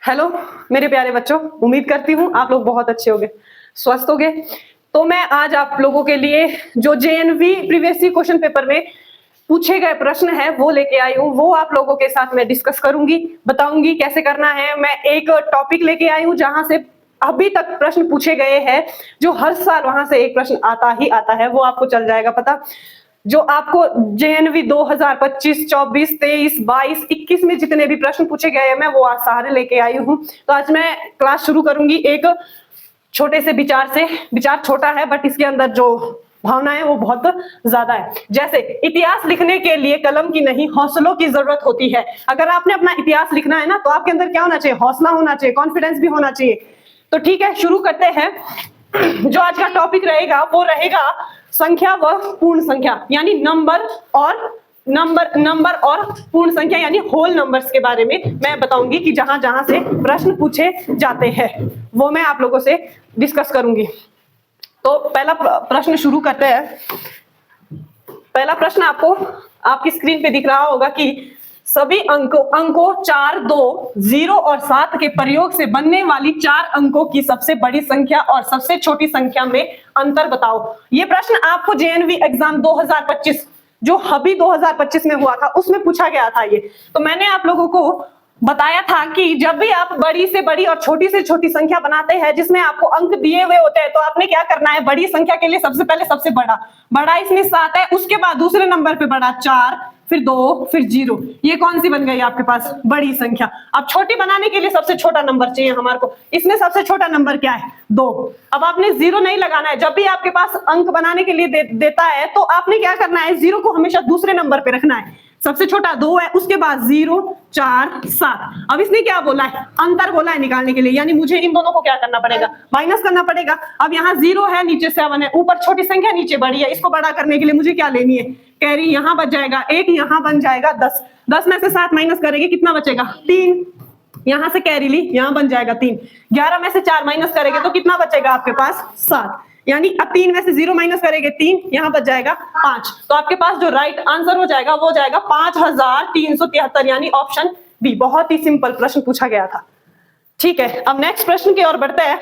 Hello मेरे प्यारे बच्चों, उम्मीद करती हूँ आप लोग बहुत अच्छे होंगे, स्वस्थ होंगे। तो मैं आज आप लोगों के लिए जो जेएनवी प्रीवियस क्वेश्चन पेपर में पूछे गए प्रश्न है वो लेके आई हूँ। वो आप लोगों के साथ मैं डिस्कस करूंगी, बताऊंगी कैसे करना है। मैं एक टॉपिक लेके आई हूँ जहां से अभी तक प्रश्न पूछे गए हैं, जो हर साल वहां से एक प्रश्न आता ही आता है, वो आपको चल जाएगा पता। जो आपको जेएनवी 2025, 24, 23, 22, 21 में जितने भी प्रश्न पूछे गए हैं मैं वो आज सारे लेके आई हूँ। तो आज मैं क्लास शुरू करूंगी एक छोटे से विचार से। विचार छोटा है बट इसके अंदर जो भावना है वो बहुत ज्यादा है। जैसे इतिहास लिखने के लिए कलम की नहीं हौसलों की जरूरत होती है। अगर आपने अपना इतिहास लिखना है ना तो आपके अंदर क्या होना चाहिए? हौसला होना चाहिए, कॉन्फिडेंस भी होना चाहिए। तो ठीक है, शुरू करते हैं। जो आज का टॉपिक रहेगा वो रहेगा संख्या व पूर्ण संख्या, यानी नंबर और पूर्ण संख्या यानी होल नंबर्स के बारे में मैं बताऊंगी कि जहां जहां से प्रश्न पूछे जाते हैं वो मैं आप लोगों से डिस्कस करूंगी। तो पहला प्रश्न शुरू करते हैं। पहला प्रश्न आपको आपकी स्क्रीन पे दिख रहा होगा कि सभी अंकों 4, 2, 0 और 7 के प्रयोग से बनने वाली 4 अंकों की सबसे बड़ी संख्या और सबसे छोटी संख्या में अंतर बताओ। ये प्रश्न आपको जेएनवी एग्जाम 2025 जो अभी 2025 में हुआ था उसमें पूछा गया था। ये तो मैंने आप लोगों को बताया था कि जब भी आप बड़ी से बड़ी और छोटी से छोटी संख्या बनाते हैं जिसमें आपको अंक दिए हुए होते हैं तो आपने क्या करना है? बड़ी संख्या के लिए सबसे पहले सबसे बड़ा इसमें 7 है, उसके बाद दूसरे नंबर पे बड़ा 4, फिर 2, फिर 0। ये कौन सी बन गई आपके पास? बड़ी संख्या। अब छोटी बनाने के लिए सबसे छोटा नंबर चाहिए हमारे को। इसमें सबसे छोटा नंबर क्या है? 2। अब आपने 0 नहीं लगाना है। जब भी आपके पास अंक बनाने के लिए देता है तो आपने क्या करना है? 0 को हमेशा दूसरे नंबर पे रखना है। सबसे छोटा 2 है, उसके बाद 0, 4, 7। अब इसने क्या बोला है? अंतर बोला है निकालने के लिए, यानी मुझे इन दोनों को क्या करना पड़ेगा? माइनस करना पड़ेगा। अब यहाँ 0 है, नीचे 7 है, ऊपर छोटी संख्या नीचे बड़ी है। इसको बड़ा करने के लिए मुझे क्या लेनी है? कैरी। यहाँ बच जाएगा 1, यहाँ बन जाएगा 10। 10 में से 7 माइनस करेंगे कितना बचेगा? 3। यहाँ से कैरी ली, यहाँ बन जाएगा 3। 11 में से 4 माइनस करेंगे तो कितना बचेगा आपके पास? 7। यानी अब 3 में से 0 माइनस करेंगे 3, यहाँ बच जाएगा 5। तो आपके पास जो राइट आंसर हो जाएगा वो जाएगा 5373, यानी ऑप्शन बी। बहुत ही सिंपल प्रश्न पूछा गया था। ठीक है, अब नेक्स्ट प्रश्न की ओर बढ़ते हैं।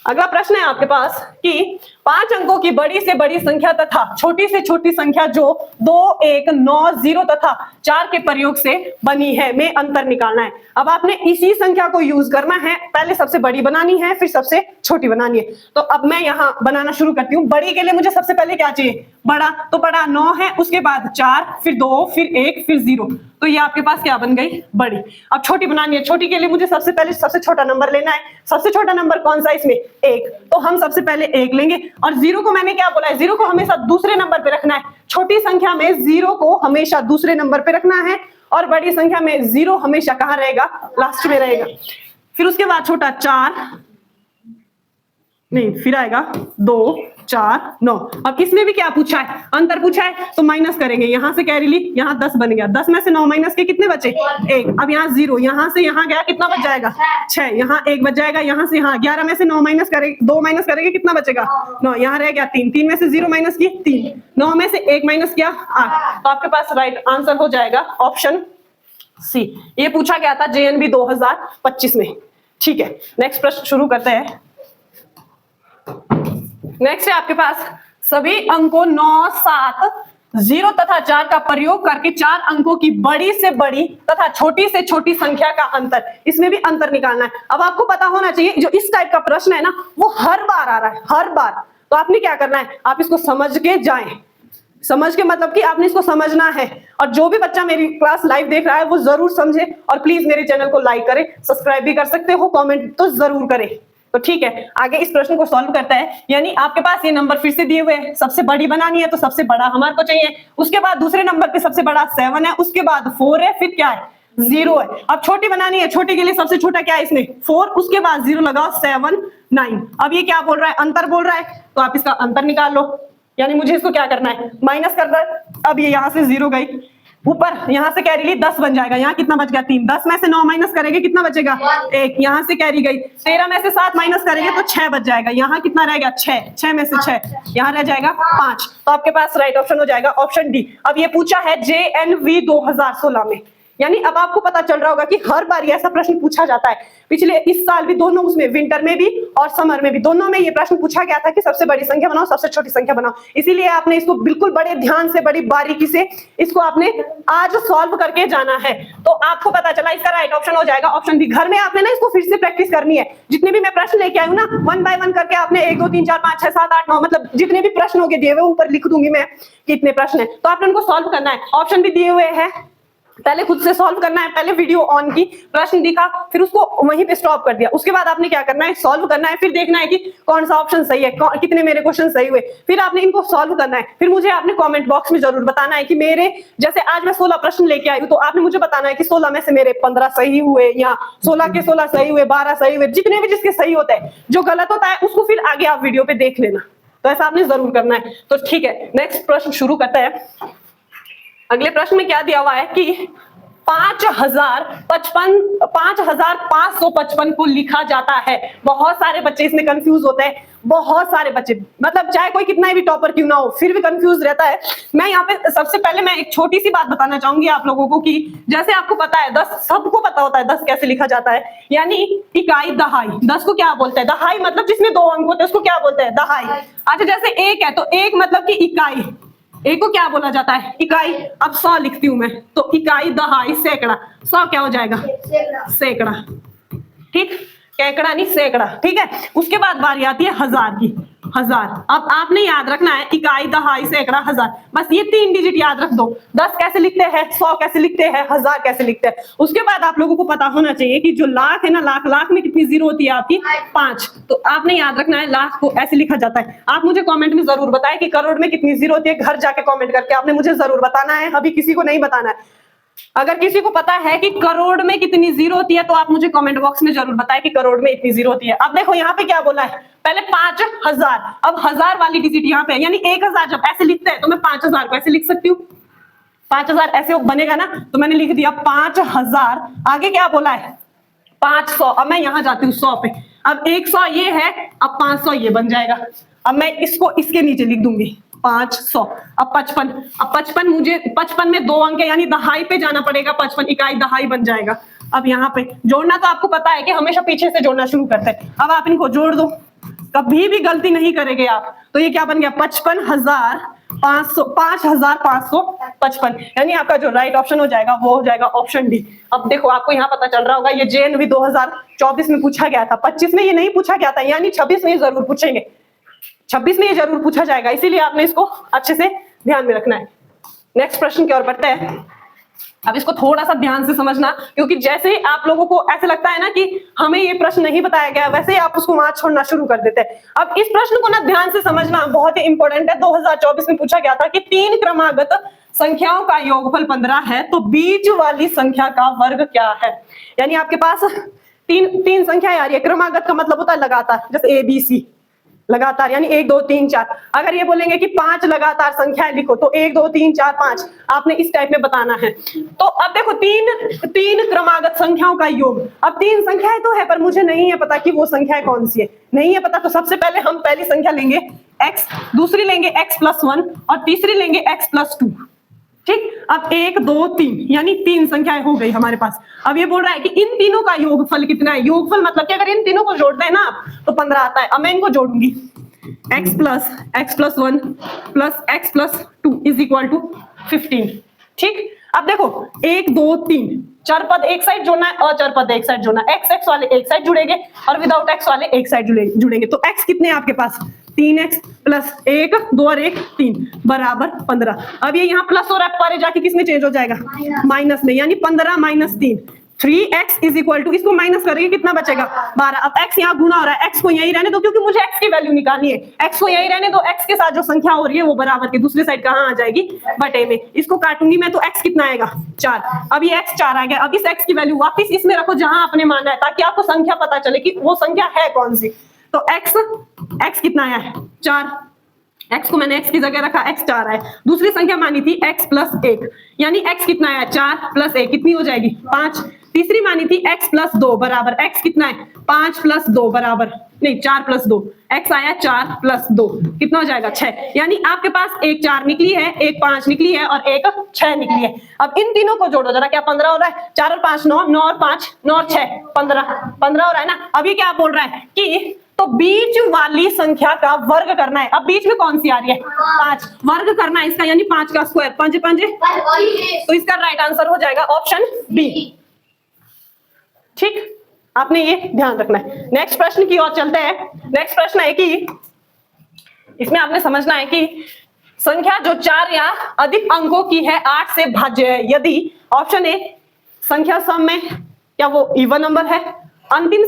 अगला प्रश्न है आपके पास कि 5 अंकों की बड़ी से बड़ी संख्या तथा छोटी से छोटी संख्या जो 2, 1, 9, 0 तथा 4 के प्रयोग से बनी है में अंतर निकालना है। अब आपने इसी संख्या को यूज करना है। पहले सबसे बड़ी बनानी है, फिर सबसे छोटी बनानी है। तो अब मैं यहाँ बनाना शुरू करती हूँ। बड़ी के लिए मुझे सबसे पहले क्या चाहिए? बड़ा। तो बड़ा 9 है, उसके बाद 4, फिर 2, फिर 1, फिर 0। तो ये आपके पास क्या बन गई? बड़ी। अब छोटी बनानी है। छोटी के लिए मुझे सबसे पहले सबसे छोटा नंबर लेना है। सबसे छोटा नंबर कौन सा इसमें? 1। तो हम सबसे पहले 1 लेंगे। और 0 को मैंने क्या बोला है? 0 को हमेशा दूसरे नंबर पे रखना है। छोटी संख्या में 0 को हमेशा दूसरे नंबर पे रखना है और बड़ी संख्या में 0 हमेशा कहाँ रहेगा? लास्ट में रहेगा। फिर उसके बाद छोटा 4 नहीं, फिर आएगा 2, 4, 9। अब इसमें भी क्या पूछा है? अंतर पूछा है तो माइनस करेंगे। यहां से कैरी ली, यहाँ 10 बन गया। 10 में से 9 माइनस के कितने बचे? 1। अब यहाँ 0, यहाँ से यहाँ गया, कितना बच जाएगा? 6। यहाँ 1 बच जाएगा, यहाँ से यहाँ 11 में से 9 माइनस करेंगे, 2 माइनस करेंगे, कितना बचेगा? 9। यहाँ रह गया 3। 3 में से 0 माइनस की 3। 9 में से 1 माइनस किया 8। तो आपके पास राइट आंसर हो जाएगा ऑप्शन सी। ये पूछा गया था जेएनवी 2025 में। ठीक है, नेक्स्ट प्रश्न शुरू करते हैं। नेक्स्ट है आपके पास सभी अंकों 9, 7, 0 तथा 4 का प्रयोग करके 4 अंकों की बड़ी से बड़ी तथा छोटी से छोटी संख्या का अंतर। इसमें भी अंतर निकालना है। अब आपको पता होना चाहिए जो इस टाइप का प्रश्न है ना वो हर बार आ रहा है, हर बार। तो आपने क्या करना है? आप इसको समझ के जाएं। समझ के मतलब कि आपने इसको समझना है। और जो भी बच्चा मेरी क्लास लाइव देख रहा है वो जरूर समझे और प्लीज मेरे चैनल को लाइक करें, सब्सक्राइब भी कर सकते हो, कमेंट तो जरूर करें। तो ठीक है, आगे इस प्रश्न को सॉल्व करता है। यानी आपके पास ये नंबर फिर से दिए हुए हैं। सबसे बड़ी बनानी है तो सबसे बड़ा हमारे को चाहिए। उसके बाद दूसरे नंबर पे सबसे बड़ा 7 है, उसके बाद 4 है, फिर क्या है? 0 है। अब छोटी बनानी है। छोटी के लिए सबसे छोटा क्या है इसमें? 4, उसके बाद 0 लगाओ, 7, 9। अब ये क्या बोल रहा है? अंतर बोल रहा है। तो आप इसका अंतर निकाल लो। यानी मुझे इसको क्या करना है? माइनस करना है। अब ये यहाँ से 0 गई, ऊपर यहाँ से कैरी ली, 10 बन जाएगा। यहाँ कितना बच गया? 3। 10 में से 9 माइनस करेंगे, कितना बचेगा? 1। यहाँ से कैरी गई। 13 में से 7 माइनस करेंगे तो 6 बच जाएगा। यहाँ कितना रह गया? 6। 6 में से 6 यहाँ रह जाएगा 5। तो आपके पास राइट ऑप्शन हो जाएगा ऑप्शन डी। अब ये पूछा है जेएनवी 2016 में। यानी अब आपको पता चल रहा होगा कि हर बार ऐसा प्रश्न पूछा जाता है। पिछले इस साल भी दोनों उसमें, विंटर में भी और समर में भी, दोनों में ये प्रश्न पूछा गया था कि सबसे बड़ी संख्या बनाओ, सबसे छोटी संख्या बनाओ। इसीलिए आपने इसको बिल्कुल बड़े ध्यान से, बड़ी बारीकी से इसको आपने आज सॉल्व करके जाना है। तो आपको पता चला इसका राइट ऑप्शन हो जाएगा ऑप्शन बी। घर में आपने ना इसको फिर से प्रैक्टिस करनी है। जितने भी मैं प्रश्न लेके आई हूँ ना, 1 बाय 1 करके आपने 1 2 3 4 5 6 7 8 9 मतलब जितने भी प्रश्न होंगे दिए हुए, ऊपर लिख दूंगी मैं कितने प्रश्न है, तो आपने उनको सॉल्व करना है। ऑप्शन भी दिए हुए हैं, पहले खुद से सॉल्व करना है। पहले वीडियो ऑन की, प्रश्न दिखा, फिर उसको वहीं पे स्टॉप कर दिया। उसके बाद आपने क्या करना है, सॉल्व करना है। फिर देखना है कि कौन सा ऑप्शन सही है, कितने मेरे क्वेश्चन सही हुए। फिर आपने इनको सॉल्व करना है। फिर मुझे आपने कमेंट बॉक्स में जरूर बताना है कि मेरे जैसे आज मैं 16 प्रश्न लेके आई हूँ, तो आपने मुझे बताना है कि 16 में से मेरे 15 सही हुए या 16 के 16 सही हुए, 12 सही हुए, जितने भी जिसके सही होते हैं। जो गलत होता है उसको फिर आगे आप वीडियो पे देख लेना। तो ऐसा आपने जरूर करना है। तो ठीक है, नेक्स्ट प्रश्न शुरू करते हैं। अगले प्रश्न में क्या दिया हुआ है कि 5555 को लिखा जाता है। बहुत सारे बच्चे इसमें कंफ्यूज होते हैं, बहुत सारे बच्चे, मतलब चाहे कोई कितना भी टॉपर क्यों ना हो, फिर भी कंफ्यूज रहता है। मैं यहाँ पे सबसे पहले मैं एक छोटी सी बात बताना चाहूंगी आप लोगों को कि जैसे आपको पता है 10, सबको पता होता है 10 कैसे लिखा जाता है, यानी इकाई दहाई। 10 को क्या बोलते हैं, दहाई, मतलब जिसमें 2 अंक होते हैं उसको क्या बोलते हैं, दहाई। अच्छा, जैसे 1 है तो 1 मतलब कि इकाई, एक को क्या बोला जाता है, इकाई। अब 100 लिखती हूं मैं, तो इकाई, दहाई, सैकड़ा। 100 क्या हो जाएगा, सैकड़ा। ठीक, सैकड़ा नहीं सैकड़ा, ठीक है। उसके बाद बारी आती है हजार की, हजार। अब आपने याद रखना है इकाई, दहाई, सैकड़ा, हजार, बस ये 3 डिजिट याद रख दो। 10 कैसे लिखते हैं, 100 कैसे लिखते हैं, हजार कैसे लिखते हैं। उसके बाद आप लोगों को पता होना चाहिए कि जो लाख है ना, लाख, लाख में कितनी जीरो होती है आपकी, 5। तो आपने याद रखना है लाख को ऐसे लिखा जाता है। आप मुझे कमेंट में जरूर बताएं कि करोड़ में कितनी जीरो होती है। घर जाके कमेंट करके आपने मुझे जरूर बताना है, अभी किसी को नहीं बताना है। अगर किसी को पता है कि करोड़ में कितनी जीरो होती है तो आप मुझे कमेंट बॉक्स में जरूर बताएं कि करोड़ में इतनी जीरो होती है। अब देखो यहाँ पे क्या बोला है, पहले 5000, अब हजार वाली डिजिट यहाँ पे, यानी 1000 जब ऐसे लिखते हैं तो मैं 5000 को ऐसे लिख सकती हूँ। 5000 ऐसे बनेगा ना, तो मैंने लिख दिया 5000। आगे क्या बोला है, 500। अब मैं यहाँ जाती हूँ 100 पे, अब 100 ये है, अब 500 ये बन जाएगा। अब मैं इसको इसके नीचे लिख दूंगी 500। अब 55, अब 55 मुझे 55 में 2 अंक है, यानी दहाई पे जाना पड़ेगा। 55 इकाई दहाई बन जाएगा। अब यहाँ पे जोड़ना तो आपको पता है कि हमेशा पीछे से जोड़ना शुरू करते हैं। अब आप इनको जोड़ दो, कभी भी गलती नहीं करेंगे आप। तो ये क्या बन गया, 55,500, 5555, यानी आपका जो राइट ऑप्शन हो जाएगा वो हो जाएगा ऑप्शन डी। अब देखो आपको यहाँ पता चल रहा होगा ये जेएनवी 2024 में पूछा गया था, 25 में ये नहीं पूछा गया था, यानी 26 में ये जरूर पूछेंगे, 26 में ये जरूर पूछा जाएगा। इसीलिए आपने इसको अच्छे से ध्यान में रखना है। नेक्स्ट प्रश्न की ओर बढ़ते हैं। अब इसको थोड़ा सा ध्यान से समझना, क्योंकि जैसे ही आप लोगों को ऐसे लगता है ना कि हमें ये प्रश्न नहीं बताया गया, वैसे ही आप उसको वहां छोड़ना शुरू कर देते हैं। अब इस प्रश्न को ना ध्यान से समझना बहुत ही इंपॉर्टेंट है। 2024 में पूछा गया था कि 3 क्रमागत संख्याओं का योगफल 15 है, तो बीच वाली संख्या का वर्ग क्या है। यानी आपके पास तीन संख्याएं आ रही है। क्रमागत का मतलब होता है लगातार, जैसे ABC लगातार, यानी 1 2 3 4। अगर ये बोलेंगे कि 5 लगातार संख्याएं लिखो, तो 1 2 3 4 5 आपने इस टाइप में बताना है। तो अब देखो तीन क्रमागत संख्याओं का योग। अब 3 संख्याएं तो है, पर मुझे नहीं है पता कि वो संख्याएं कौन सी है, नहीं है पता। तो सबसे पहले हम पहली संख्या लेंगे x, दूसरी लेंगे x+1 और तीसरी लेंगे x+2। ठीक, अब 1 2 3 यानी 3 संख्याएं हो गई हमारे पास। अब ये बोल रहा है कि इन तीनों का योगफल कितना है। योगफल मतलब कि अगर इन तीनों को जोड़ते हैं ना आप तो 15 आता है। अब मैं इनको जोड़ूंगी, x+1 plus x+2 is equal to 15। ठीक, अब देखो 1 2 3 चर पद एक साइड जोड़ना है, अचर पद एक साइड जोड़ना है। x वाले एक साइड जुड़ेंगे और विदाउट x वाले एक साइड जुड़ेंगे। तो x कितने हैं आपके पास, 3x प्लस 1 2 और 1 3 बराबर 15। अब ये यहाँ प्लस हो रहा है, पर जाके किस में चेंज हो जाएगा, माइनस में, यानी 15 - 3 3x इज इक्वल टू, इसको माइनस करेंगे कितना बचेगा 12। अब x यहाँ गुना हो रहा है, x को यही रहने दो क्योंकि मुझे x की वैल्यू निकालनी है। x को यही रहने दो, x के साथ जो संख्या हो रही है वो बराबर के दूसरी साइड कहाँ आ जाएगी, बटे में। इसको काटूंगी मैं तो x कितना आएगा 4। अब ये x 4 आ गया। अब इस x की वैल्यू वापिस इसमें रखो जहां आपने माना है, ताकि आपको संख्या पता चले कि वो संख्या है कौन सी। तो x कितना आया है 4, x को मैंने x की जगह रखा, x 4 है। दूसरी संख्या मानी थी x+1, यानी x कितना आया 4 + 1 कितनी हो जाएगी 5। तीसरी मानी थी x + 2 बराबर x कितना है 5 + 2 बराबर नहीं 4 + 2, x आया 4 + 2 कितना हो जाएगा 6। यानी आपके पास एक 4 निकली है, एक 5 निकली है और एक 6 निकली है। अब इन तीनों को जोड़ो जरा, क्या 15 हो रहा है? 4 और 5 9, 9 और 5 9 और 6 15 हो रहा है ना। अभी क्या बोल रहा है कि तो बीच वाली संख्या का वर्ग करना है। अब बीच में कौन सी आ रही है 5, वर्ग करना है इसका, यानी 5 का स्क्वायर 5 5, तो इसका राइट आंसर हो जाएगा ऑप्शन बी। ठीक, आपने ये ध्यान रखना है। नेक्स्ट प्रश्न की ओर चलते हैं। नेक्स्ट प्रश्न है कि इसमें आपने समझना है कि संख्या जो 4 या अधिक अंकों की है 8 से भाज्य है यदि ऑप्शन ए संख्या सम में क्या वो इवन नंबर है, अंतिम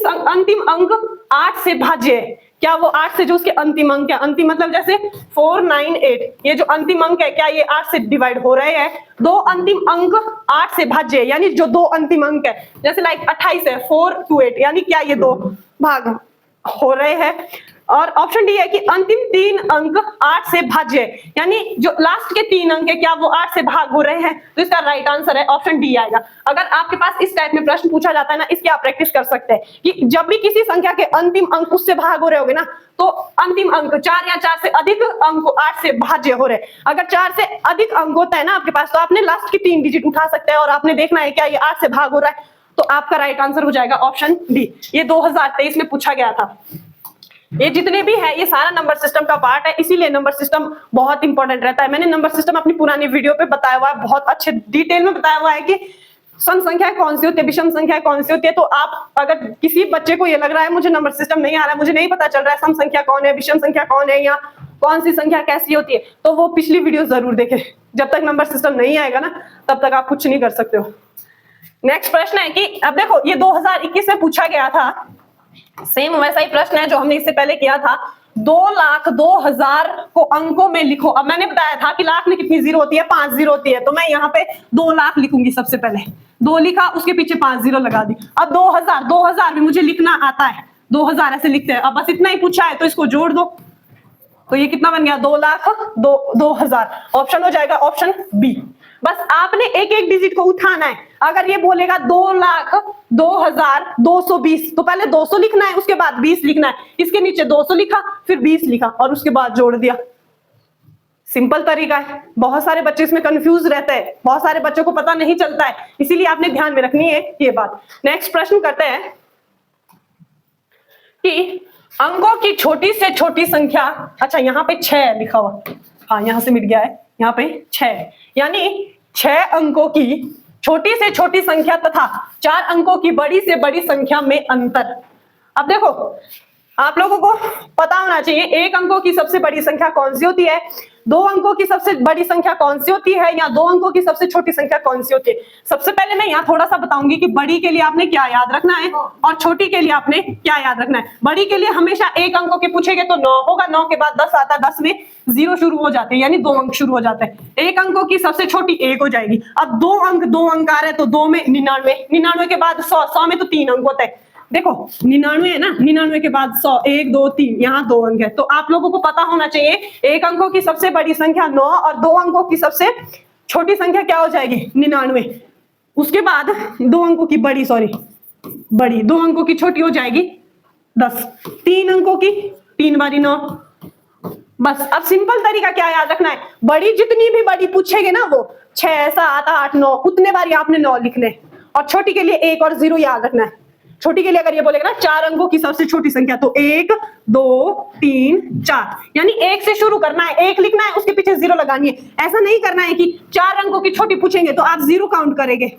अंक 8 से भाज्य है, क्या वो 8 से जो उसके अंतिम अंक है, अंतिम मतलब जैसे 4 9 8, ये जो अंतिम अंक है क्या ये 8 से डिवाइड हो रहे हैं? दो अंतिम अंक 8 से भाज्य है, यानी जो दो अंतिम अंक है जैसे लाइक 28 है 4 to 8, यानी क्या ये दो भाग हो रहे हैं। और ऑप्शन डी है कि अंतिम 3 अंक 8 से भाज्य है, यानी जो लास्ट के 3 अंक है क्या वो 8 से भाग हो रहे हैं, तो इसका राइट आंसर है ऑप्शन डी आएगा। अगर आपके पास इस टाइप में प्रश्न पूछा जाता है ना, इसकी आप प्रैक्टिस कर सकते हैं कि जब भी किसी संख्या के अंतिम अंक उससे भाग हो रहे होंगे ना, तो अंतिम अंक 4 या 4 से अधिक अंक 8 से भाज्य हो रहे। अगर 4 से अधिक अंक होता है ना आपके पास, तो आपने लास्ट की 3 डिजिट उठा सकते हैं और आपने देखना है क्या ये 8 से भाग हो रहा है, तो आपका राइट आंसर हो जाएगा ऑप्शन डी। ये 2023 में पूछा गया था। ये जितने भी है ये सारा नंबर सिस्टम का पार्ट है, इसीलिए नंबर सिस्टम बहुत इंपॉर्टेंट रहता है। मैंने नंबर सिस्टम अपनी पुरानी वीडियो पे बताया हुआ है, बहुत अच्छे डिटेल में बताया हुआ है कि सम संख्या कौन सी होती है, विषम संख्या कौन सी होती है। तो आप अगर किसी बच्चे को ये लग रहा है मुझे नंबर सिस्टम नहीं आ रहा है, मुझे नहीं पता चल रहा है सम संख्या कौन है, विषम संख्या कौन है, या कौन सी संख्या कैसी होती है, तो वो पिछली वीडियो जरूर देखें। जब तक नंबर सिस्टम नहीं आएगा ना तब तक आप कुछ नहीं कर सकते हो। नेक्स्ट प्रश्न है कि अब देखो ये 2021 में पूछा गया था, सेम वैसा ही प्रश्न है जो हमने इससे पहले किया था। 2,02,000 को अंकों में लिखो। अब मैंने बताया था कि लाख में कितनी जीरो होती है, 5 जीरो होती है, तो मैं यहाँ पे 2 लाख लिखूंगी। सबसे पहले 2 लिखा, उसके पीछे 5 जीरो लगा दी। अब 2000 भी मुझे लिखना आता है, 2000 ऐसे लिखते हैं। अब बस इतना ही पूछा है तो इसको जोड़ दो, तो ये कितना बन गया 2,02,000। ऑप्शन हो जाएगा ऑप्शन बी। बस आपने एक एक डिजिट को उठाना है। अगर ये बोलेगा 2,02,220, तो पहले 200 लिखना है, उसके बाद 20 लिखना है। इसके नीचे 200 लिखा, फिर 20 लिखा और उसके बाद जोड़ दिया। सिंपल तरीका है। बहुत सारे बच्चे इसमें कंफ्यूज रहते हैं, बहुत सारे बच्चों को पता नहीं चलता है, इसीलिए आपने ध्यान में रखनी है ये बात। नेक्स्ट प्रश्न करते हैं कि अंकों की छोटी से छोटी संख्या, अच्छा यहाँ पे 6 लिखा हुआ, हाँ यहां से मिट गया है, यहाँ पे 6, यानी 6 अंकों की छोटी से छोटी संख्या तथा 4 अंकों की बड़ी से बड़ी संख्या में अंतर। अब देखो आप लोगों को पता होना चाहिए 1 अंकों की सबसे बड़ी संख्या कौन सी होती है, 2 अंकों की सबसे बड़ी संख्या कौन सी होती है, या 2 अंकों की सबसे छोटी संख्या कौन सी होती है। सबसे पहले मैं यहाँ थोड़ा सा बताऊंगी कि बड़ी के लिए आपने क्या याद रखना है और छोटी के लिए आपने क्या याद रखना है। बड़ी के लिए हमेशा 1 अंकों के पूछेंगे तो 9 होगा, 9 के बाद 10 आता है, 10 में 0 शुरू हो जाते हैं, यानी 2 अंक शुरू हो जाते हैं। 1 अंकों की सबसे छोटी 1 हो जाएगी। अब 2 अंक आ रहे हैं तो 2 में 99 के बाद 100 में तो 3 अंक होते हैं। देखो 99 है ना, 99 के बाद 100, 1 2 3, यहाँ 2 अंक है। तो आप लोगों को पता होना चाहिए 1 अंकों की सबसे बड़ी संख्या 9 और 2 अंकों की सबसे छोटी संख्या क्या हो जाएगी 99। उसके बाद 2 अंकों की बड़ी 2 अंकों की छोटी हो जाएगी 10, 3 अंकों की 3 बारी 9। बस अब सिंपल तरीका क्या याद रखना है, बड़ी जितनी भी बड़ी पूछेगे ना वो 6 7 8 9 उतने बारी आपने 9 लिखने, और छोटी के लिए 1 और 0 याद रखना है। छोटी के लिए अगर ये बोलेगा ना 4 अंकों की सबसे छोटी संख्या, तो 1 2 3 4, यानी 1 से शुरू करना है, 1 लिखना है, उसके पीछे 0 लगानी है। ऐसा नहीं करना है कि 4 अंकों की छोटी पूछेंगे तो आप 0 काउंट करेंगे,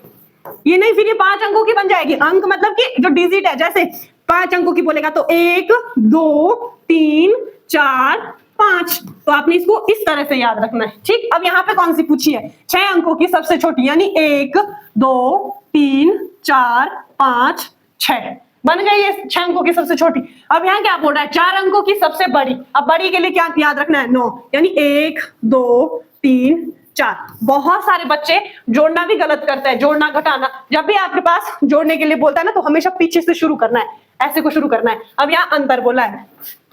ये नहीं, फिर ये 5 अंकों की बन जाएगी। अंक मतलब कि जो डिजिट है, जैसे 5 अंकों की बोलेगा तो 1 2 3 4 5, तो आपने इसको इस तरह से याद रखना है। ठीक, अब यहाँ पे कौन सी पूछी है, 6 अंकों की सबसे छोटी, यानी 1 2 3 4 5 6 बन गई है 6 अंकों की सबसे छोटी। अब यहाँ क्या बोल रहा है 4 अंकों की सबसे बड़ी। अब बड़ी के लिए क्या याद रखना है 9, यानी 1 2 3 4। बहुत सारे बच्चे जोड़ना भी गलत करते हैं, जोड़ना घटाना। जब भी आपके पास जोड़ने के लिए बोलता है ना तो हमेशा पीछे से शुरू करना है, ऐसे को शुरू करना है। अब यहाँ अंतर बोला है,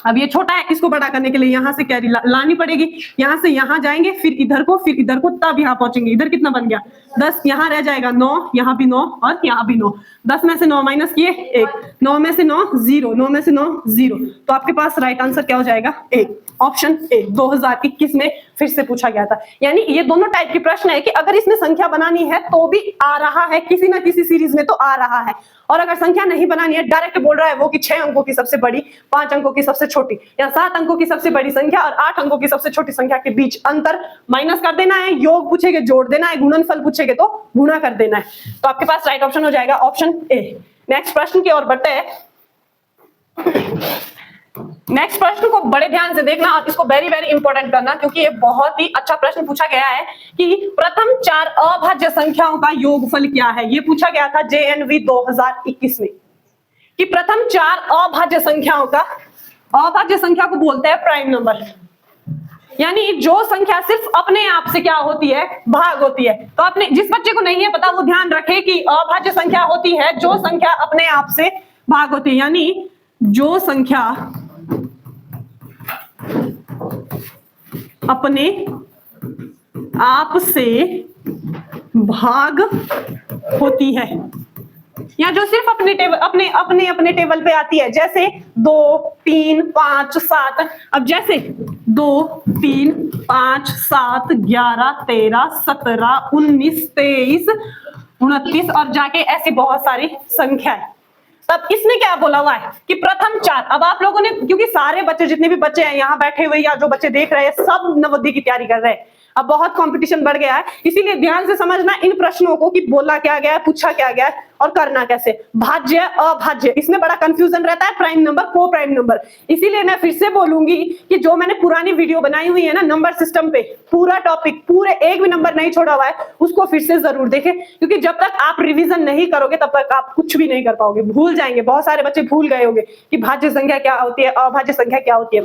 अब ये छोटा है, इसको बड़ा करने के लिए यहाँ से कैरी लानी पड़ेगी, यहाँ से यहाँ जाएंगे, फिर इधर को, तब यहाँ पहुंचेंगे। इधर कितना बन गया 10, यहाँ रह जाएगा 9, यहाँ भी 9 और यहाँ भी 9। 10 में से 9 माइनस किए 1, 9 में से 9 0, 9 में से 9 0। तो आपके पास राइट आंसर क्या हो जाएगा 1, ऑप्शन ए। 2021 में फिर से पूछा गया था। यानी ये दोनों टाइप के प्रश्न है कि अगर इसमें संख्या बनानी है तो भी आ रहा है, किसी ना किसी सीरीज में तो आ रहा है, और अगर संख्या नहीं बनानी है, डायरेक्ट बोल रहा है वो कि 6 अंकों की सबसे बड़ी, 5 अंकों की सबसे छोटी, या 7 अंकों की सबसे बड़ी संख्या और 8 अंकों की सबसे छोटी संख्या के बीच अंतर माइनस कर देना है, योग पूछेगे जोड़ देना है, गुणनफल पूछेगे तो गुणा कर देना है। तो आपके पास राइट ऑप्शन हो जाएगा ऑप्शन ए। नेक्स्ट प्रश्न की ओर बढ़ते हैं। नेक्स्ट प्रश्न को बड़े ध्यान से देखना और इसको वेरी वेरी इंपॉर्टेंट करना, क्योंकि ये बहुत ही अच्छा प्रश्न पूछा गया है कि प्रथम 4 अभाज्य संख्याओं का योगफल क्या है। ये पूछा गया था JNV 2021 में कि प्रथम 4 अभाज्य संख्याओं का, अभाज्य संख्या को बोलते हैं प्राइम नंबर, यानी जो संख्या सिर्फ अपने आप से क्या होती है, भाग होती है। तो अपने, जिस बच्चे को नहीं है पता वो ध्यान रखे कि अभाज्य संख्या होती है जो संख्या अपने आप से भाग होती है, यानी जो संख्या अपने आप से भाग होती है, या जो सिर्फ अपने टेबल पे आती है, जैसे 2 3 5 7। अब जैसे 2 3 5 7 11 13 17 19 23 29 और जाके ऐसी बहुत सारी संख्या है। तब इसने क्या बोला हुआ है कि प्रथम 4। अब आप लोगों ने, क्योंकि सारे बच्चे, जितने भी बच्चे हैं यहाँ बैठे हुए या जो बच्चे देख रहे हैं, सब नवोदय की तैयारी कर रहे हैं। अब बहुत कंपटीशन बढ़ गया है, इसीलिए ध्यान से समझना इन प्रश्नों को कि बोला क्या गया है, पूछा क्या गया है और करना कैसे। भाज्य अभाज्य, इसमें बड़ा कंफ्यूजन रहता है, प्राइम नंबर को प्राइम नंबर। इसीलिए मैं फिर से बोलूंगी कि जो मैंने पुरानी वीडियो बनाई हुई है ना नंबर सिस्टम पे, पूरा टॉपिक, पूरे एक भी नंबर नहीं छोड़ा हुआ है, उसको फिर से जरूर देखें, क्योंकि जब तक आप रिविजन नहीं करोगे तब तक आप कुछ भी नहीं कर पाओगे, भूल जाएंगे। बहुत सारे बच्चे भूल गए होंगे कि भाज्य संख्या क्या होती है, अभाज्य संख्या क्या होती है।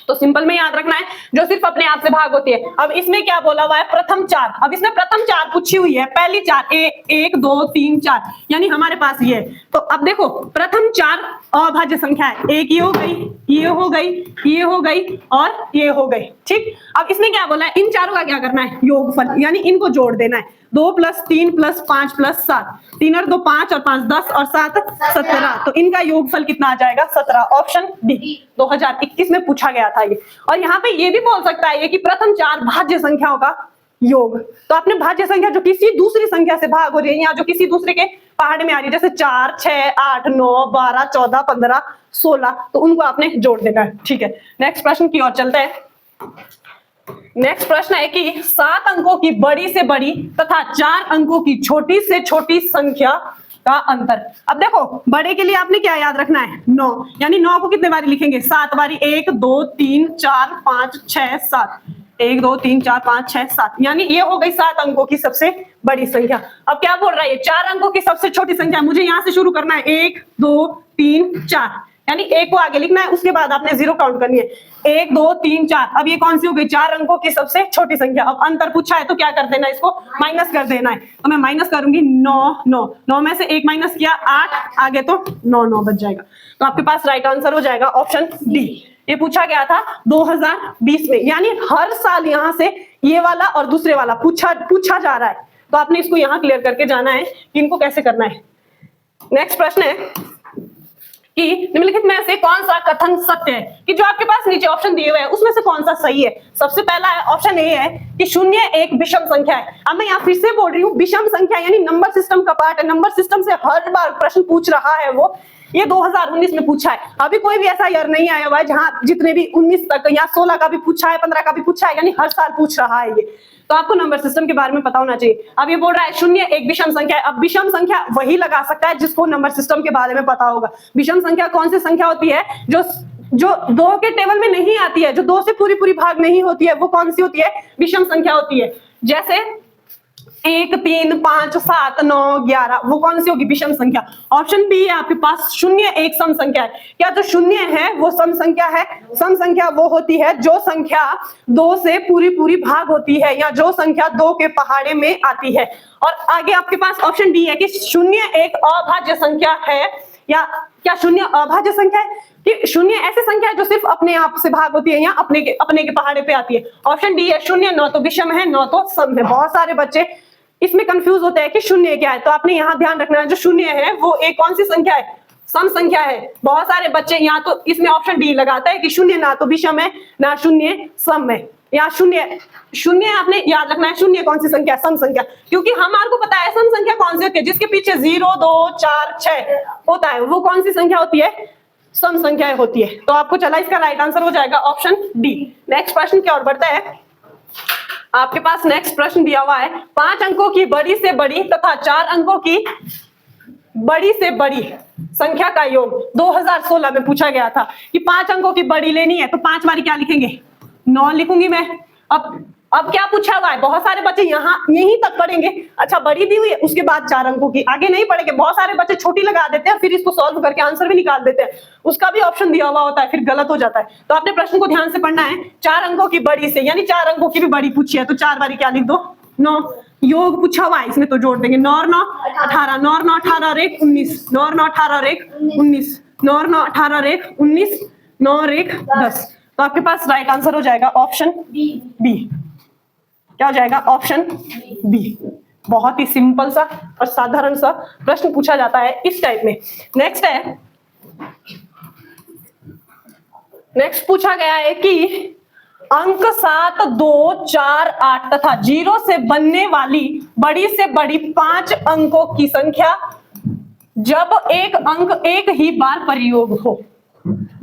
तो सिंपल में याद रखना है जो सिर्फ अपने आप से भाग होती है। अब इसमें क्या बोला हुआ है, प्रथम 4। अब इसमें प्रथम 4 पूछी हुई है, पहली 4 1 2 3 4, यानी हमारे पास ये है। तो अब देखो प्रथम 4 अभाज्य संख्या है, एक ये हो गई, ये हो गई, ये हो गई और ये हो गई, ठीक। अब इसमें क्या बोला है, इन चारों का क्या करना है, योगफल, यानी इनको जोड़ देना है। 2 + 3 + 5 + 7, 3 और 2 5 और 5 10 और 7 17। तो इनका योगफल कितना आ जाएगा 17, ऑप्शन डी। 2021 में पूछा गया था ये। और यहाँ पे ये भी बोल सकता है ये कि प्रथम 4 भाज्य संख्याओं का योग। तो आपने भाज्य संख्या जो किसी दूसरी संख्या से भाग हो रही है या जो किसी दूसरे के पहाड़ में आ रही है, जैसे 4 6 8 9 12 14 15 16, तो उनको आपने जोड़ देना है, ठीक है। नेक्स्ट प्रश्न की ओर चलते हैं। नेक्स्ट प्रश्न है कि 7 अंकों की बड़ी से बड़ी तथा 4 अंकों की छोटी से छोटी संख्या का अंतर। अब देखो बड़े के लिए आपने क्या याद रखना है, 9, यानी 9 को कितने बारी लिखेंगे, 7 बारी, 1 2 3 4 5 6 7, 1 2 3 4 5 6 7, यानी ये हो गई 7 अंकों की सबसे बड़ी संख्या। अब क्या बोल रहा है, 4 अंकों की सबसे छोटी संख्या, मुझे यहां से शुरू करना है, 1 2 3 4, यानी 1 को आगे लिखना है, उसके बाद आपने 0 काउंट करनी है, 1 2 3 4। अब ये कौन सी हो गई, 4 अंकों की सबसे छोटी संख्या। अब अंतर पूछा है तो क्या कर देना है, इसको माइनस कर देना है। तो मैं माइनस करूंगी 9 9, 9 में से 1 माइनस किया 8, आगे तो 9 9 बच जाएगा। तो आपके पास राइट आंसर हो जाएगा ऑप्शन डी। ये पूछा गया था 2020 में, यानी हर साल यहाँ से ये वाला और दूसरे वाला पूछा जा रहा है। तो आपने इसको यहाँ क्लियर करके जाना है कि इनको कैसे करना है। नेक्स्ट प्रश्न है कि निम्नलिखित में से कौन सा कथन सत्य है, कि जो आपके पास नीचे ऑप्शन दिए हुए हैं उसमें से कौन सा सही है। सबसे पहला है ऑप्शन ए है कि 0 एक विषम संख्या है। अब मैं यहाँ फिर से बोल रही हूँ, विषम संख्या यानी नंबर सिस्टम का पार्ट है, नंबर सिस्टम से हर बार प्रश्न पूछ रहा है वो। ये 2019 में पूछा है, अभी कोई भी ऐसा ईयर नहीं आया हुआ है जहां जितने भी 19 तक या 16 का भी पूछा है, 15 का भी पूछा है, यानी हर साल पूछ रहा है ये। तो आपको नंबर सिस्टम के बारे में पता होना चाहिए। अब ये बोल रहा है 0 एक विषम संख्या है। अब विषम संख्या वही लगा सकता है जिसको नंबर सिस्टम के बारे में पता होगा। विषम संख्या कौन सी संख्या होती है, जो 2 के टेबल में नहीं आती है, जो 2 से पूरी भाग नहीं होती है, वो कौन सी होती है, विषम संख्या होती है। जैसे 1 3 5 7 9 11, वो कौन सी होगी, विषम संख्या। ऑप्शन बी है आपके पास, 0 एक सम संख्या है। क्या जो 0 है वो सम संख्या है। सम संख्या वो होती है जो संख्या 2 से पूरी भाग होती है, या जो संख्या 2 के पहाड़े में आती है। और आगे आपके पास ऑप्शन डी है कि 0 एक अभाज्य संख्या है, या क्या 0 अभाज्य संख्या है। कि शून्य ऐसी संख्या है जो सिर्फ अपने आप से भाग होती है या अपने के पहाड़े पे आती है। ऑप्शन डी है शून्य न तो विषम है न तो सम है। बहुत सारे बच्चे इसमें कंफ्यूज होते हैं कि शून्य क्या है, तो आपने यहाँ ध्यान रखना है जो शून्य है वो एक कौन सी संख्या है, सम संख्या है। बहुत सारे बच्चे यहाँ तो इसमें ऑप्शन डी लगाता है कि शून्य ना तो विषम है ना शून्य सम है। यहाँ शून्य आपने याद रखना है, शून्य कौन सी संख्या, सम संख्या, क्योंकि हमारे को पता है सम संख्या कौन सी होती है, जिसके पीछे 0 2 4 6 होता है, वो कौन सी संख्या होती है, सम संख्या होती है। तो आपको चला इसका राइट आंसर हो जाएगा ऑप्शन डी। नेक्स्ट प्रश्न की ओर बढ़ता है। आपके पास नेक्स्ट प्रश्न दिया हुआ है 5 अंकों की बड़ी से बड़ी तथा 4 अंकों की बड़ी से बड़ी संख्या का योग 2016 में पूछा गया था कि 5 अंकों की बड़ी लेनी है, तो 5 बारी क्या लिखेंगे, 9 लिखूंगी मैं। अब क्या पूछा हुआ है, बहुत सारे बच्चे यहाँ यहीं तक पढ़ेंगे, अच्छा बड़ी दी हुई है उसके बाद 4 अंकों की, आगे नहीं पढ़ेंगे। बहुत सारे बच्चे छोटी लगा देते हैं फिर इसको सॉल्व करके आंसर भी निकाल देते हैं, उसका भी ऑप्शन दिया हुआ होता है, फिर गलत हो जाता है। तो आपने प्रश्न को ध्यान से पढ़ना है। 4 अंकों की बड़ी से यानी 4 अंकों की भी बड़ी पूछी है, तो 4 बारी क्या लिख दो, 9। योग पूछा हुआ है, इसमें तो जोड़ देंगे 9 9 18, 9 9 18 और 1 19, 9 9 18 और 1 19, 9 9 18 और 1 19, 9 और 1 10। तो आपके पास राइट आंसर हो जाएगा ऑप्शन बी। क्या हो जाएगा, ऑप्शन बी। बहुत ही सिंपल सा और साधारण सा प्रश्न पूछा जाता है इस टाइप में। नेक्स्ट है, नेक्स्ट पूछा गया है कि अंक 7 2 4 8 तथा 0 से बनने वाली बड़ी से बड़ी 5 अंकों की संख्या जब एक अंक एक ही बार प्रयोग हो।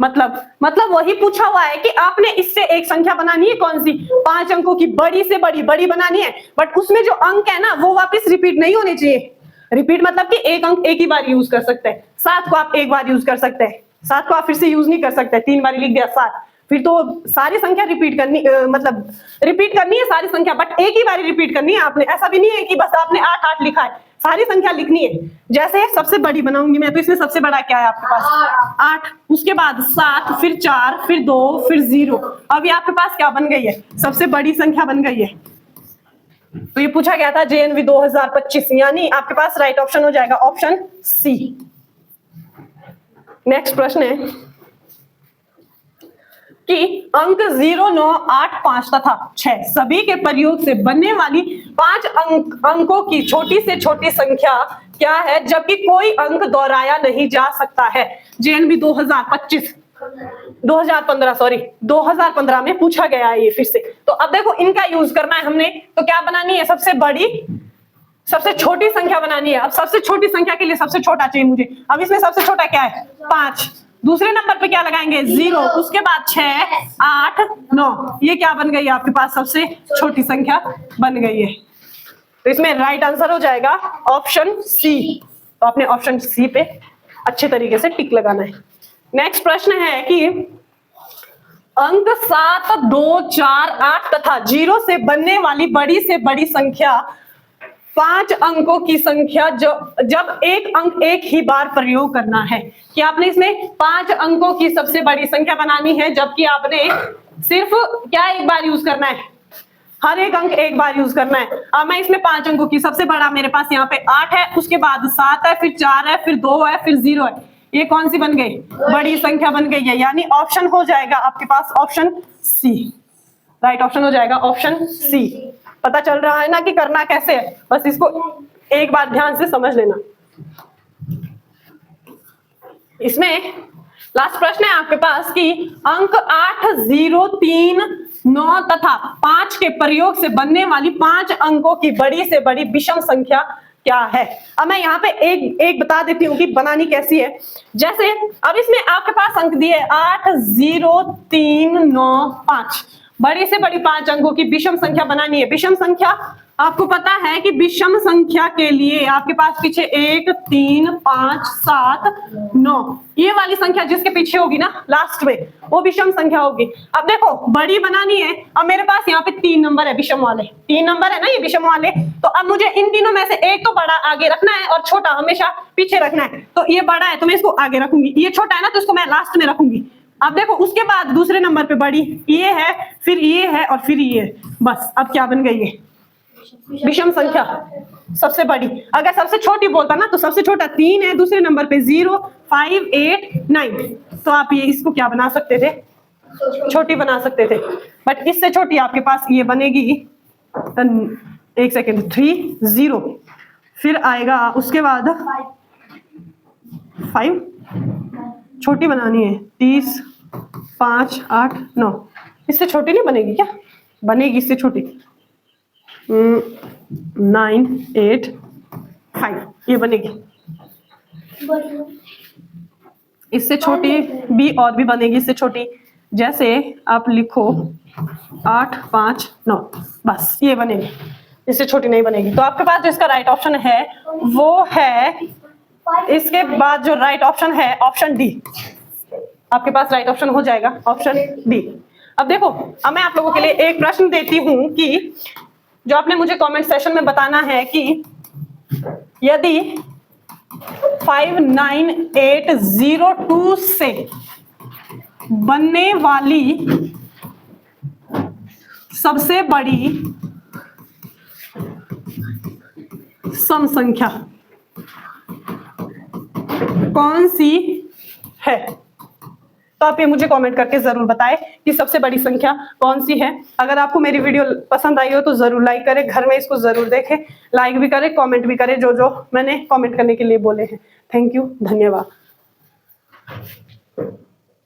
मतलब वही पूछा हुआ है कि आपने इससे एक संख्या बनानी है, कौन सी, 5 अंकों की बड़ी से बड़ी बनानी है, बट उसमें जो अंक है ना वो वापस रिपीट नहीं होने चाहिए। रिपीट मतलब कि एक अंक एक ही बार यूज कर सकते हैं। 7 को आप एक बार यूज कर सकते हैं, 7 को आप फिर से यूज नहीं कर सकते, 3 बार लिख दिया 7, फिर तो सारी संख्या रिपीट करनी, मतलब रिपीट करनी है सारी संख्या, बट एक ही बार रिपीट करनी है आपने। ऐसा भी नहीं है कि बस आपने 8 8 लिखा है, सारी संख्या लिखनी है। जैसे सबसे बड़ी बनाऊंगी मैं, तो इसमें सबसे बड़ा क्या है आपके पास, 8, उसके बाद 7, फिर 4, फिर 2, फिर 0। अभी आपके पास क्या बन गई है, सबसे बड़ी संख्या बन गई है। तो ये पूछा गया था जेएनवी 2025, यानी आपके पास राइट ऑप्शन हो जाएगा ऑप्शन सी। नेक्स्ट प्रश्न है कि अंक 0 9 8 5 तथा 6 सभी के प्रयोग से बनने वाली 5 अंकों की छोटी से छोटी संख्या क्या है जबकि कोई अंक दोहराया नहीं जा सकता है। जेएनवी 2015 में पूछा गया है ये फिर से। तो अब देखो इनका यूज करना है हमने, तो क्या बनानी है, सबसे बड़ी सबसे छोटी संख्या बनानी है। अब सबसे छोटी संख्या के लिए सबसे छोटा चाहिए मुझे। अब इसमें सबसे छोटा क्या है, 5। दूसरे नंबर पे क्या लगाएंगे, 0, उसके बाद 6 8 9, ये क्या बन गई है आपके पास, सबसे छोटी संख्या बन गई है। तो इसमें राइट आंसर हो जाएगा ऑप्शन सी। तो आपने ऑप्शन सी पे अच्छे तरीके से टिक लगाना है। नेक्स्ट प्रश्न है कि अंक 7 2 4 8 तथा 0 से बनने वाली बड़ी से बड़ी संख्या 5 अंकों की संख्या जब एक अंक एक ही बार प्रयोग करना है। कि आपने इसमें 5 अंकों की सबसे बड़ी संख्या बनानी है, जबकि आपने सिर्फ क्या एक बार यूज करना है, हर एक अंक एक बार यूज करना है। अब मैं इसमें 5 अंकों की सबसे बड़ा मेरे पास यहाँ पे 8 है, उसके बाद 7 है, फिर 4 है, फिर 2 है, फिर 0 है। ये कौन सी बन गई, बड़ी संख्या बन गई है, यानी ऑप्शन हो जाएगा आपके पास ऑप्शन सी। राइट ऑप्शन हो जाएगा ऑप्शन सी। पता चल रहा है ना कि करना कैसे है, बस इसको एक बार ध्यान से समझ लेना। इसमें लास्ट प्रश्न है आपके पास कि अंक 8 0 3 9 तथा 5 के प्रयोग से बनने वाली 5 अंकों की बड़ी से बड़ी विषम संख्या क्या है। अब मैं यहाँ पे एक बता देती हूँ कि बनानी कैसी है। जैसे अब इसमें आपके पास अंक दिए 8 0 3 9 5, बड़ी से बड़ी 5 अंकों की विषम संख्या बनानी है। विषम संख्या आपको पता है कि विषम संख्या के लिए आपके पास पीछे 1 3 5 7 9, ये वाली संख्या जिसके पीछे होगी ना लास्ट में, वो विषम संख्या होगी। अब देखो बड़ी बनानी है, अब मेरे पास यहाँ पे 3 नंबर है विषम वाले, 3 नंबर है ना ये विषम वाले। तो अब मुझे इन तीनों में से एक तो बड़ा आगे रखना है और छोटा हमेशा पीछे रखना है। तो ये बड़ा है तो मैं इसको आगे रखूंगी, ये छोटा है ना तो इसको मैं लास्ट में रखूंगी। अब देखो उसके बाद दूसरे नंबर पे बड़ी ये है, फिर ये है और फिर ये है। बस अब क्या बन गई है, विषम संख्या। सबसे बड़ी। अगर सबसे छोटी बोलता ना तो सबसे छोटा 3 है, दूसरे नंबर पे 0, 5, 8, 9, तो आप ये इसको क्या बना सकते थे, छोटी बना सकते थे। बट इससे छोटी आपके पास ये बनेगी, एक सेकेंड, 3, 0, फिर आएगा उसके बाद 5, छोटी बनानी है 30, 5, 8, 9, इससे छोटी नहीं बनेगी क्या, बनेगी इससे छोटी, 9, 8, 5, ये बनेगी। इससे छोटी भी और भी बनेगी इससे छोटी, जैसे आप लिखो 8, 5, 9, बस ये बनेगी, इससे छोटी नहीं बनेगी। तो आपके पास जो इसका राइट ऑप्शन है वो है, इसके बाद जो राइट ऑप्शन है ऑप्शन डी, आपके पास राइट ऑप्शन हो जाएगा ऑप्शन डी। अब देखो, अब मैं आप लोगों के लिए एक प्रश्न देती हूं कि जो आपने मुझे कमेंट सेशन में बताना है कि यदि 59802 से बनने वाली सबसे बड़ी सम संख्या कौन सी है, तो आप ये मुझे कमेंट करके जरूर बताएं कि सबसे बड़ी संख्या कौन सी है। अगर आपको मेरी वीडियो पसंद आई हो तो जरूर लाइक करें, घर में इसको जरूर देखें, लाइक भी करें, कमेंट भी करें जो जो मैंने कमेंट करने के लिए बोले हैं। थैंक यू, धन्यवाद।